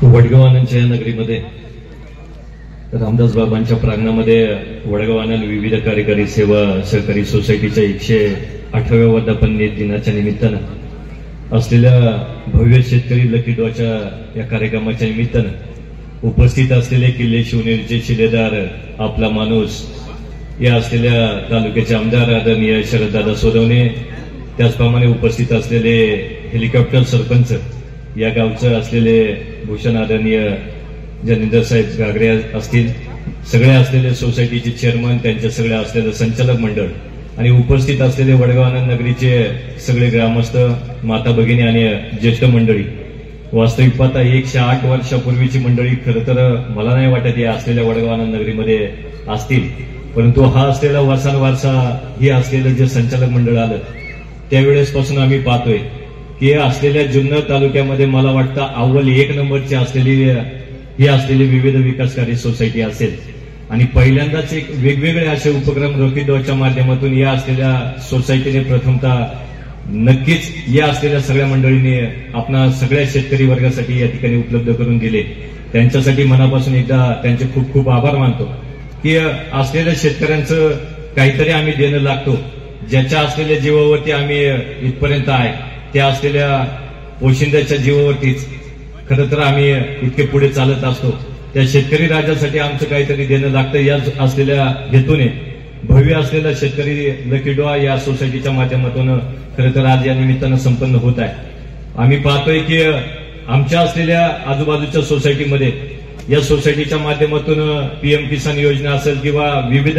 वडगाव आनंदच्या या नगरीमध्ये रामदास बाबांच्या प्रांगणामध्ये वडगाव आनंद विविध कार्यकारी सेवा सहकारी सोसायटीच्या 108व्या वर्धापन दिनाच्या निमित्तानं असलेल्या भव्य शेतकरी लकी ड्रॉच्या या कार्यक्रमाच्या निमित्तानं उपस्थित असलेले किल्ले शिवनेरीचे शिलेदार आपला माणूस या असलेल्या तालुक्याचे आमदार आदरणीय शरददादा सोनवणे, त्याचप्रमाणे उपस्थित असलेले हेलिकॉप्टर सरपंच या गावचे असलेले भूषण आदरणीय जनेंद्र साहेब गागरे असतील, सगळे असलेले सोसायटीचे चेअरमन, त्यांचे सगळे असलेले संचालक मंडळ आणि उपस्थित असलेले वडगाव आनंद नगरीचे सगळे ग्रामस्थ, माता भगिनी आणि ज्येष्ठ मंडळी. वास्तविक पाहता 108 वर्षापूर्वीची मंडळी खरं तर मला नाही वाटत या असलेल्या वडगाव आनंद नगरीमध्ये असतील, परंतु हा असलेला वारसा ही असलेलं जे संचालक मंडळ आलं त्यावेळेसपासून आम्ही पाहतोय की असलेल्या जुन्नर तालुक्यामध्ये मला वाटतं अव्वल 1 नंबरची असलेली विविध विकासकारी सोसायटी असेल. आणि पहिल्यांदाच एक वेगवेगळे असे उपक्रम रॉकी ड्रॉच्या माध्यमातून या असलेल्या सोसायटीने प्रथमतः नक्कीच या असलेल्या सगळ्या मंडळींनी आपल्या सगळ्या शेतकरी वर्गासाठी या ठिकाणी उपलब्ध करून दिले. त्यांच्यासाठी मनापासून एकदा त्यांचे खूप खूप आभार मानतो की असलेल्या शेतकऱ्यांचं काहीतरी आम्ही देणं लागतो. ज्याच्या असलेल्या जीवावरती आम्ही इथपर्यंत आहे त्या असलेल्या पोशिंद्याच्या जीवावरतीच खरं तर आम्ही इतके पुढे चालत असतो. त्या शेतकरी राजासाठी आमचं काहीतरी देणं लागतं. या असलेल्या हेतूने भव्य असलेला शेतकरी लकी ड्रॉ या सोसायटीच्या माध्यमातून खरं तर आज या निमित्तानं संपन्न होत आहे. आम्ही पाहतोय की आमच्या असलेल्या आजूबाजूच्या सोसायटीमध्ये या सोसायटीच्या माध्यमातून पीएम किसान योजना असेल किंवा विविध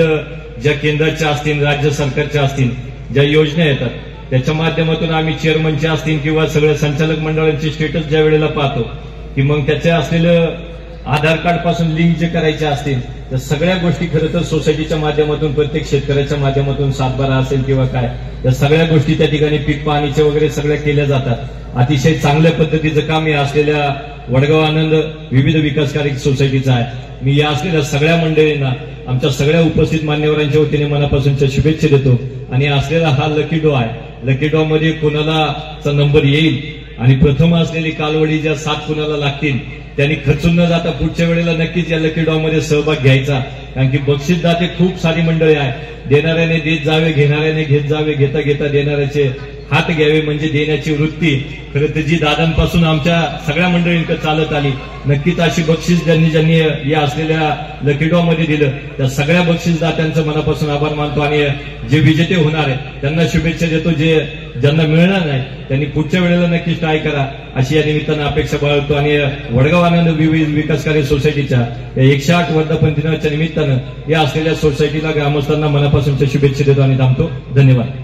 ज्या केंद्राच्या असतील, राज्य सरकारच्या असतील ज्या योजना येतात त्याच्या माध्यमातून आम्ही चेअरमनचे असतील किंवा सगळ्या संचालक मंडळांचे स्टेटस ज्या वेळेला पाहतो की मग त्याच्या असलेलं आधार कार्ड पासून लिंक जे करायचे असतील तर सगळ्या गोष्टी खरं तर सोसायटीच्या माध्यमातून प्रत्येक शेतकऱ्याच्या माध्यमातून 7/12 असेल किंवा काय या सगळ्या गोष्टी त्या ठिकाणी पीक पाणीचे वगैरे सगळ्या केल्या जातात. अतिशय चांगल्या पद्धतीचं काम या असलेल्या वडगाव आनंद विविध विकासकारी सोसायटीचं आहे. मी या असलेल्या सगळ्या मंडळींना आमच्या सगळ्या उपस्थित मान्यवरांच्या वतीने मनापासूनच्या शुभेच्छा देतो. आणि असलेला हा लकी ड्रॉ आहे. लकी ड्रॉ मध्ये कोणाला नंबर येईल आणि प्रथम असलेली कालवडी ज्या 7 कोणाला लागतील त्यांनी खचून न जाता पुढच्या वेळेला नक्कीच या लकी ड्रॉ मध्ये सहभाग घ्यायचा. कारण की बक्षीसदाते खूप सारी मंडळी आहे. देणाऱ्याने देत जावे, घेणाऱ्याने घेत जावे, घेता घेता देणाऱ्याचे हात घ्यावे म्हणजे देण्याची वृत्ती खरं तर जी दादांपासून आमच्या सगळ्या मंडळींकडे चालत आली. नक्कीच अशी बक्षीस ज्यांनी या असलेल्या लकी ड्रॉ मध्ये दिलं त्या सगळ्या बक्षीसदात्यांचं मनापासून आभार मानतो. आणि जे विजेते होणार आहे त्यांना शुभेच्छा देतो. ज्यांना मिळणार नाही त्यांनी पुढच्या वेळेला नक्कीच ट्राय करा अशी या निमित्तानं अपेक्षा बाळगतो. आणि वडगाव आनंद विविध विकासकारी सोसायटीच्या या 108 वर्धापन दिनाच्या निमित्तानं या असलेल्या सोसायटीला ग्रामस्थांना मनापासूनच्या शुभेच्छा देतो आणि थांबतो. धन्यवाद.